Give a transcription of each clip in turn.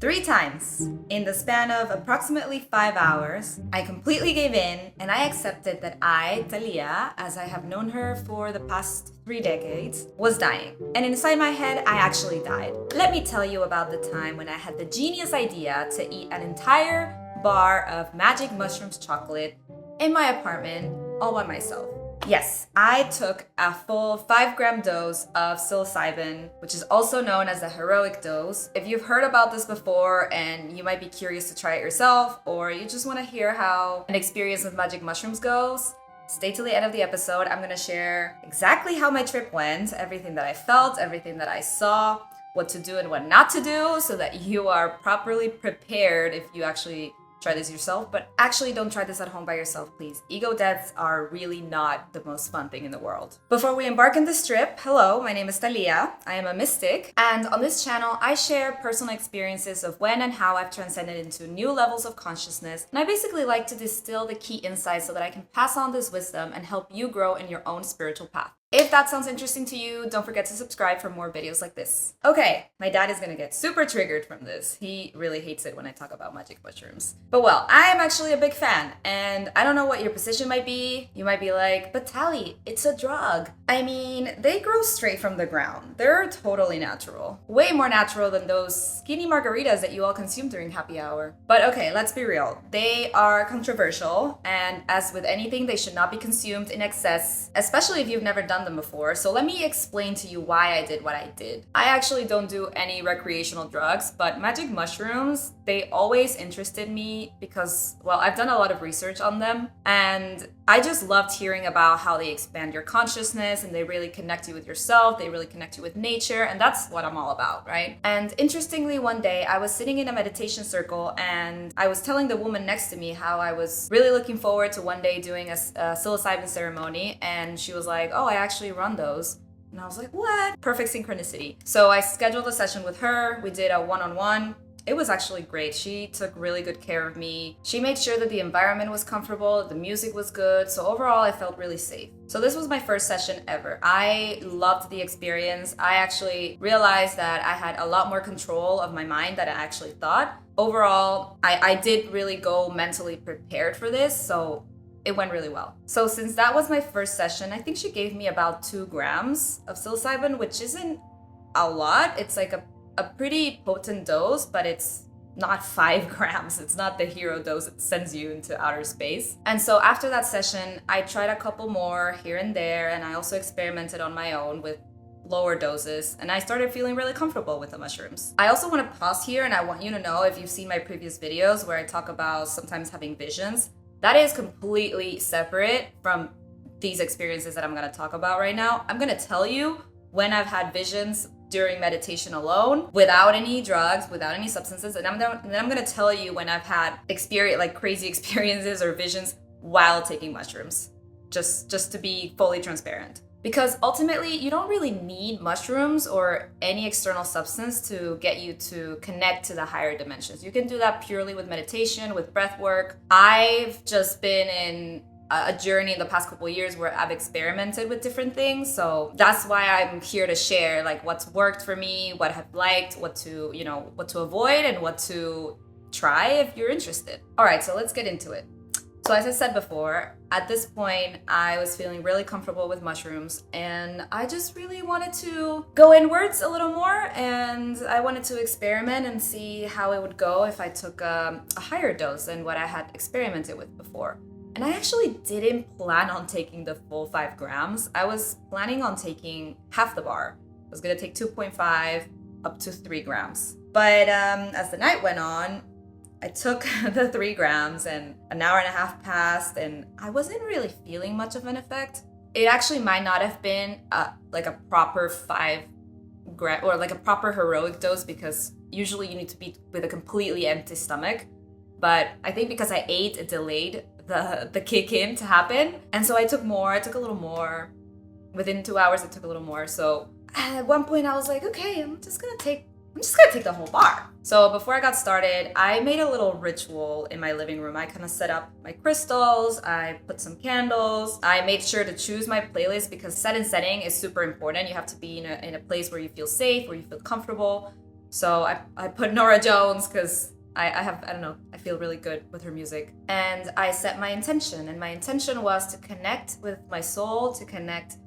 3 times. In the span of approximately 5 hours, I completely gave in and I accepted that I, Talia, as I have known her for the past 3 decades, was dying. And inside my head, I actually died. Let me tell you about the time when I had the genius idea to eat an entire bar of magic mushrooms chocolate in my apartment all by myself. Yes, I took a full 5-gram dose of psilocybin, which is also known as the heroic dose. If you've heard about this before and you might be curious to try it yourself, or you just want to hear how an experience with magic mushrooms goes, stay till the end of the episode. I'm going to share exactly how my trip went, everything that I felt, everything that I saw, what to do and what not to do, so that you are properly prepared if you actually try this yourself. But actually, don't try this at home by yourself, please. Ego deaths are really not the most fun thing in the world. Before we embark on this trip, hello, my name is Talia. I am a mystic, and on this channel, I share personal experiences of when and how I've transcended into new levels of consciousness, and I basically like to distill the key insights so that I can pass on this wisdom and help you grow in your own spiritual path. If that sounds interesting to you, don't forget to subscribe for more videos like this. Okay, my dad is gonna get super triggered from this. He really hates it when I talk about magic mushrooms. But well, I am actually a big fan, and I don't know what your position might be. You might be like, but Tally, it's a drug. I mean, they grow straight from the ground. They're totally natural. Way more natural than those skinny margaritas that you all consume during happy hour. But okay, let's be real. They are controversial, and as with anything, they should not be consumed in excess, especially if you've never done them before. So let me explain to you why I did what I did. I actually don't do any recreational drugs, but magic mushrooms, they always interested me because, well, I've done a lot of research on them, and I just loved hearing about how they expand your consciousness and they really connect you with yourself, they really connect you with nature, and that's what I'm all about, right? And interestingly, one day I was sitting in a meditation circle and I was telling the woman next to me how I was really looking forward to one day doing a psilocybin ceremony, and she was like, oh, I actually run those. And I was like, what? Perfect synchronicity. So I scheduled a session with her. We did a one-on-one. It was actually great. She took really good care of me. She made sure that the environment was comfortable, the music was good. So overall, I felt really safe. So this was my first session ever. I loved the experience. I actually realized that I had a lot more control of my mind than I actually thought. Overall, I did really go mentally prepared for this. So it went really well. So since that was my first session, I think she gave me about 2 grams of psilocybin, which isn't a lot. It's like a pretty potent dose, but it's not 5 grams. It's not the hero dose that sends you into outer space. And so after that session, I tried a couple more here and there, and I also experimented on my own with lower doses, and I started feeling really comfortable with the mushrooms. I also want to pause here, and I want you to know, if you've seen my previous videos where I talk about sometimes having visions, that is completely separate from these experiences that I'm going to talk about right now. I'm going to tell you when I've had visions during meditation alone, without any drugs, without any substances, and then I'm going to tell you when I've had crazy experiences or visions while taking mushrooms, just to be fully transparent. Because ultimately, you don't really need mushrooms or any external substance to get you to connect to the higher dimensions. You can do that purely with meditation, with breath work. I've just been in a journey in the past couple of years where I've experimented with different things. So that's why I'm here to share like what's worked for me, what I've liked, what to avoid, and what to try if you're interested. All right, so let's get into it. So as I said before, at this point, I was feeling really comfortable with mushrooms, and I just really wanted to go inwards a little more, and I wanted to experiment and see how it would go if I took a higher dose than what I had experimented with before. And I actually didn't plan on taking the full 5 grams. I was planning on taking half the bar. I was gonna take 2.5 up to 3 grams. But as the night went on, I took the 3 grams and an hour and a half passed, and I wasn't really feeling much of an effect. It actually might not have been like a proper 5 gram or like a proper heroic dose, because usually you need to be with a completely empty stomach. But I think because I ate, it delayed the kick in to happen. And so I took a little more. Within 2 hours, I took a little more. So at one point I was like, okay, I'm just gonna take the whole bar. So before I got started, I made a little ritual in my living room. I kind of set up my crystals, I put some candles, I made sure to choose my playlist because set and setting is super important. You have to be in a place where you feel safe, where you feel comfortable. So I put Nora Jones because I don't know, I feel really good with her music. And I set my intention, and my intention was to connect with my soul, to connect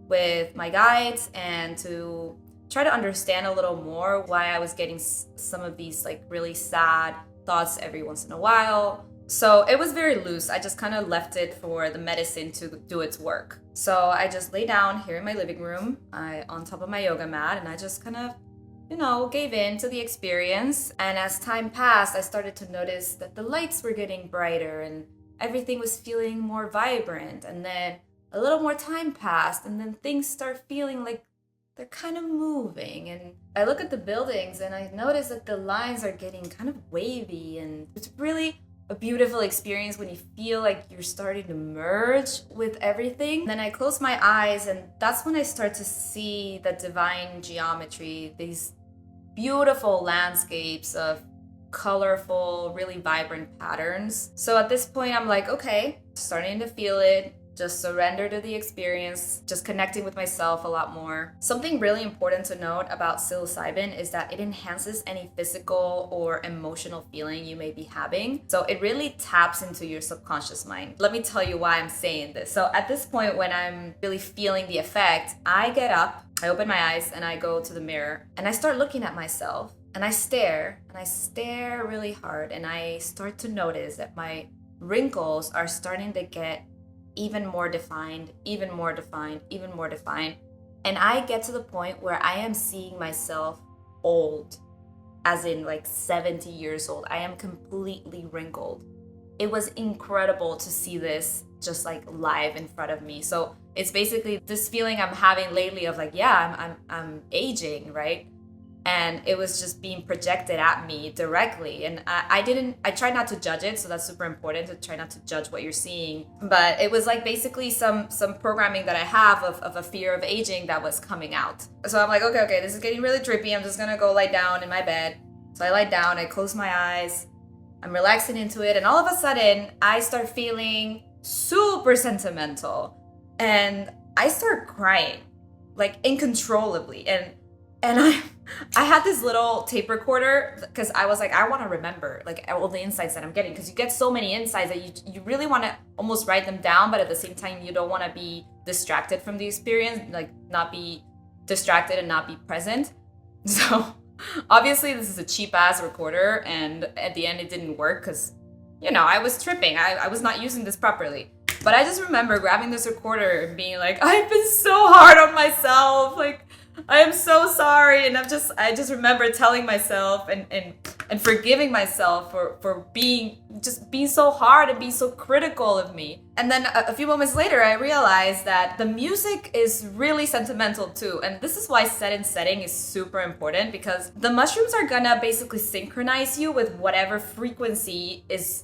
with my guides, and to try to understand a little more why I was getting some of these like really sad thoughts every once in a while. So it was very loose. I just kind of left it for the medicine to do its work. So I just lay down here in my living room, on top of my yoga mat, and I just kind of, gave in to the experience. And as time passed, I started to notice that the lights were getting brighter and everything was feeling more vibrant. And then a little more time passed, and then things start feeling like they're kind of moving. And I look at the buildings and I notice that the lines are getting kind of wavy, and it's really a beautiful experience when you feel like you're starting to merge with everything. Then I close my eyes, and that's when I start to see the divine geometry, these beautiful landscapes of colorful, really vibrant patterns. So at this point, I'm like, okay, starting to feel it. Just surrender to the experience, just connecting with myself a lot more. Something really important to note about psilocybin is that it enhances any physical or emotional feeling you may be having. So it really taps into your subconscious mind. Let me tell you why I'm saying this. So at this point, when I'm really feeling the effect, I get up, I open my eyes, and I go to the mirror, and I start looking at myself, and I stare really hard, and I start to notice that my wrinkles are starting to get even more defined. And I get to the point where I am seeing myself old, as in like 70 years old. I am completely wrinkled. It was incredible to see this just like live in front of me. So it's basically this feeling I'm having lately of like, yeah, I'm aging, right? And it was just being projected at me directly. And I try not to judge it. So that's super important, to try not to judge what you're seeing. But it was like basically some programming that I have of a fear of aging that was coming out. So I'm like, okay, this is getting really trippy. I'm just gonna go lie down in my bed. So I lie down, I close my eyes, I'm relaxing into it. And all of a sudden I start feeling super sentimental. And I start crying, like uncontrollably. And I had this little tape recorder because I was like, I want to remember like all the insights that I'm getting, because you get so many insights that you really want to almost write them down, but at the same time you don't want to be distracted from the experience, like not be distracted and not be present. So obviously this is a cheap ass recorder, and at the end it didn't work because I was tripping. I was not using this properly. But I just remember grabbing this recorder and being like, I've been so hard on myself, like I am so sorry. And I just remember telling myself and forgiving myself for being so hard and being so critical of me. And then a few moments later, I realized that the music is really sentimental too. And this is why set and setting is super important, because the mushrooms are gonna basically synchronize you with whatever frequency is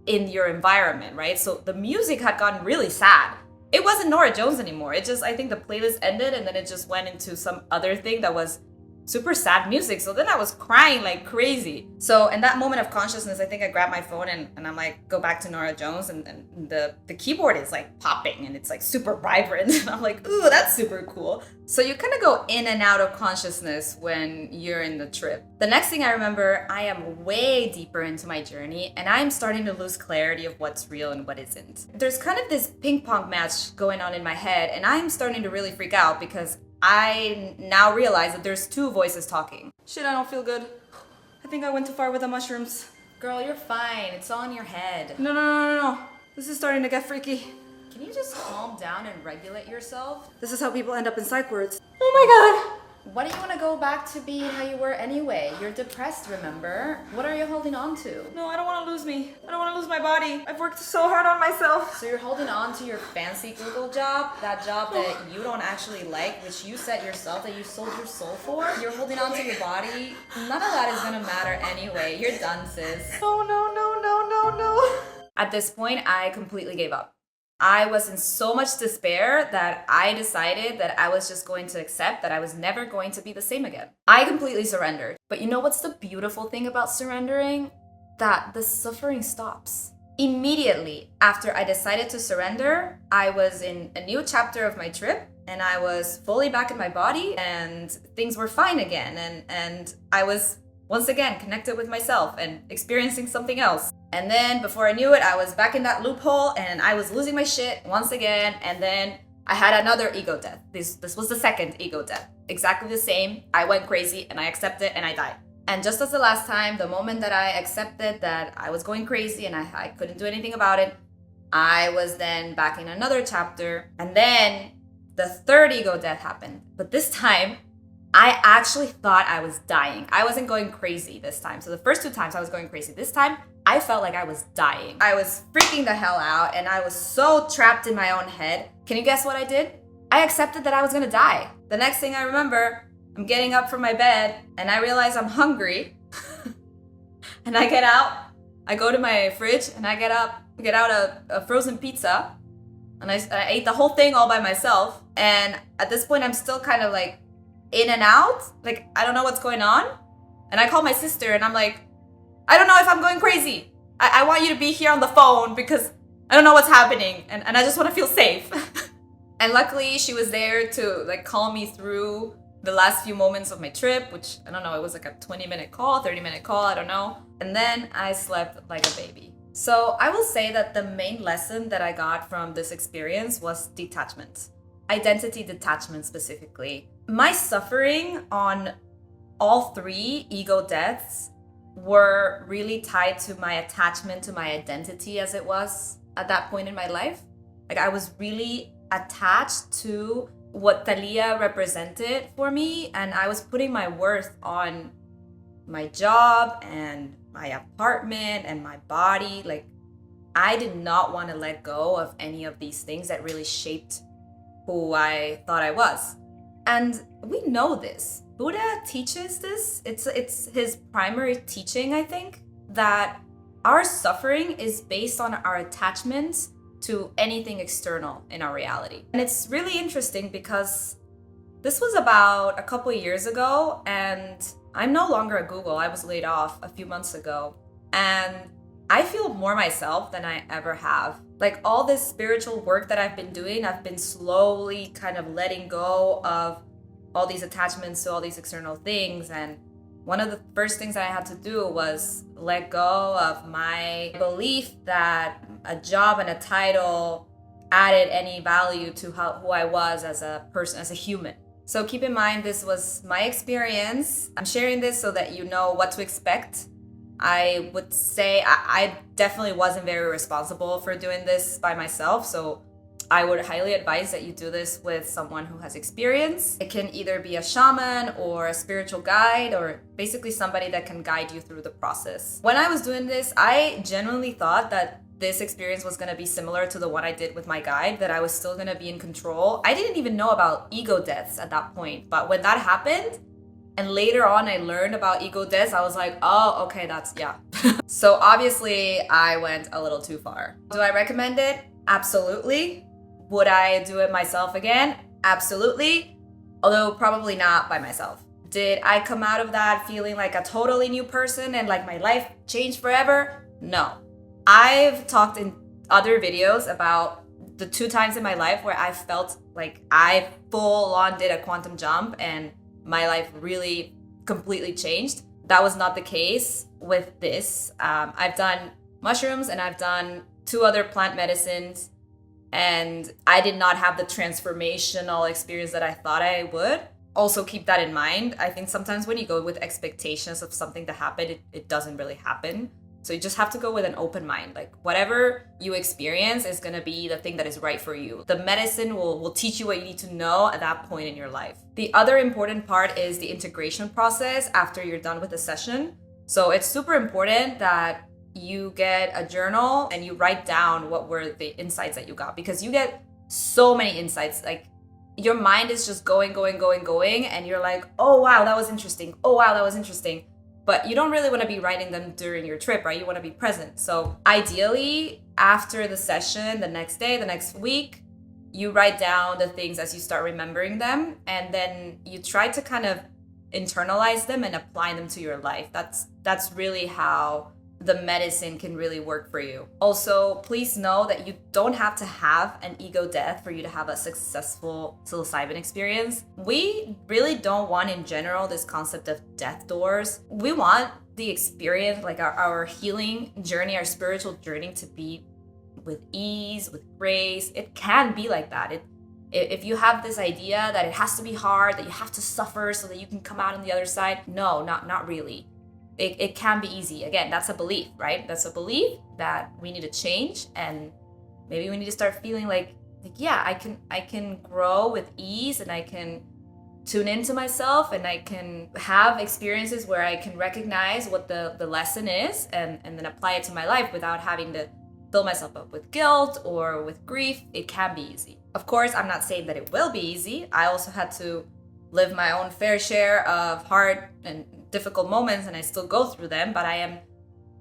in your environment, right? So the music had gotten really sad. It wasn't Nora Jones anymore. I think the playlist ended, and then it just went into some other thing that was super sad music. So then I was crying like crazy. So in that moment of consciousness, I think I grabbed my phone and I'm like, go back to Nora Jones, and the keyboard is like popping and it's like super vibrant. And I'm like, ooh, that's super cool. So you kind of go in and out of consciousness when you're in the trip. The next thing I remember, I am way deeper into my journey, and I'm starting to lose clarity of what's real and what isn't. There's kind of this ping pong match going on in my head, and I'm starting to really freak out because I now realize that there's two voices talking. Shit, I don't feel good. I think I went too far with the mushrooms. Girl, you're fine. It's all in your head. No. This is starting to get freaky. Can you just calm down and regulate yourself? This is how people end up in psych wards. Oh my god! Why do you want to go back to being how you were anyway? You're depressed, remember? What are you holding on to? No, I don't want to lose me. I don't want to lose my body. I've worked so hard on myself. So you're holding on to your fancy Google job? That job that you don't actually like, which you set yourself, that you sold your soul for? You're holding on to your body? None of that is gonna matter anyway. You're done, sis. Oh, no. At this point, I completely gave up. I was in so much despair that I decided that I was just going to accept that I was never going to be the same again. I completely surrendered. But you know what's the beautiful thing about surrendering? That the suffering stops. Immediately after I decided to surrender, I was in a new chapter of my trip, and I was fully back in my body and things were fine again. And I was once again connected with myself and experiencing something else. And then before I knew it, I was back in that loophole and I was losing my shit once again. And then I had another ego death. This was the second ego death. Exactly the same. I went crazy and I accepted and I died. And just as the last time, the moment that I accepted that I was going crazy and I couldn't do anything about it, I was then back in another chapter. And then the third ego death happened. But this time, I actually thought I was dying. I wasn't going crazy this time. So the first two times I was going crazy. This time, I felt like I was dying. I was freaking the hell out and I was so trapped in my own head. Can you guess what I did? I accepted that I was gonna die. The next thing I remember, I'm getting up from my bed and I realize I'm hungry. And I get out, I go to my fridge and I get out a frozen pizza. And I ate the whole thing all by myself. And at this point, I'm still kind of like in and out. Like, I don't know what's going on. And I call my sister and I'm like, I don't know if I'm going crazy. I want you to be here on the phone because I don't know what's happening. And I just want to feel safe. And luckily, she was there to like call me through the last few moments of my trip, which I don't know, it was like a 20-minute call, 30-minute call, I don't know. And then I slept like a baby. So I will say that the main lesson that I got from this experience was detachment. Identity detachment specifically. My suffering on all three ego deaths were really tied to my attachment to my identity as it was at that point in my life. Like I was really attached to what Thalia represented for me, and I was putting my worth on my job and my apartment and my body. Like I did not want to let go of any of these things that really shaped who I thought I was. And we know this. Buddha teaches this. It's his primary teaching, I think, that our suffering is based on our attachments to anything external in our reality. And it's really interesting because this was about a couple of years ago and I'm no longer at Google. I was laid off a few months ago and I feel more myself than I ever have. Like all this spiritual work that I've been doing, I've been slowly kind of letting go of all these attachments to all these external things. And one of the first things that I had to do was let go of my belief that a job and a title added any value to who I was as a person, as a human. So keep in mind, this was my experience. I'm sharing this so that you know what to expect. I would say I definitely wasn't very responsible for doing this by myself. So I would highly advise that you do this with someone who has experience. It can either be a shaman or a spiritual guide or basically somebody that can guide you through the process. When I was doing this, I genuinely thought that this experience was going to be similar to the one I did with my guide, that I was still going to be in control. I didn't even know about ego deaths at that point. But when that happened, and later on I learned about ego deaths, I was like, oh, okay, yeah. So obviously I went a little too far. Do I recommend it? Absolutely. Would I do it myself again? Absolutely. Although probably not by myself. Did I come out of that feeling like a totally new person and like my life changed forever? No. I've talked in other videos about the 2 times in my life where I felt like I full on did a quantum jump and my life really completely changed. That was not the case with this. I've done mushrooms and I've done 2 other plant medicines, and I did not have the transformational experience that I thought I would. Also keep that in mind. I think sometimes when you go with expectations of something to happen, it doesn't really happen. So you just have to go with an open mind. Like whatever you experience is going to be the thing that is right for you. The medicine will teach you what you need to know at that point in your life. The other important part is the integration process after you're done with the session. So it's super important that you get a journal and you write down what were the insights that you got, because you get so many insights. Like your mind is just going, and you're like, oh wow, that was interesting. Oh wow, that was interesting. But you don't really want to be writing them during your trip, right? You want to be present. So ideally, after the session, the next day, the next week, you write down the things as you start remembering them. And then you try to kind of internalize them and apply them to your life. That's really how the medicine can really work for you. Also, please know that you don't have to have an ego death for you to have a successful psilocybin experience. We really don't want in general this concept of death doors. We want the experience, like our healing journey, our spiritual journey, to be with ease, with grace. It can be like that. If you have this idea that it has to be hard, that you have to suffer so that you can come out on the other side, no, not really. It can be easy. Again, that's a belief, right? That's a belief that we need to change, and maybe we need to start feeling like yeah, I can grow with ease, and I can tune into myself, and I can have experiences where I can recognize what the lesson is, and then apply it to my life without having to fill myself up with guilt or with grief. It can be easy. Of course, I'm not saying that it will be easy. I also had to live my own fair share of hard and difficult moments, and I still go through them, but I am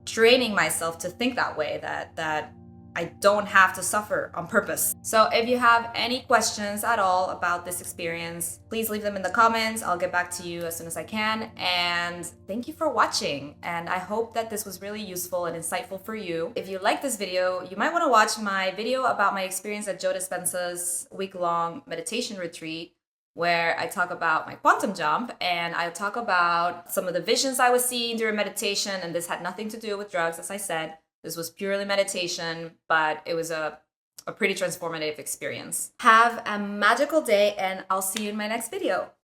training myself to think that way, that I don't have to suffer on purpose. So if you have any questions at all about this experience, please leave them in the comments. I'll get back to you as soon as I can. And thank you for watching. And I hope that this was really useful and insightful for you. If you like this video, you might want to watch my video about my experience at Joe Dispenza's week-long meditation retreat, where I talk about my quantum jump, and I talk about some of the visions I was seeing during meditation. And this had nothing to do with drugs, as I said. This was purely meditation, but it was a pretty transformative experience. Have a magical day, and I'll see you in my next video.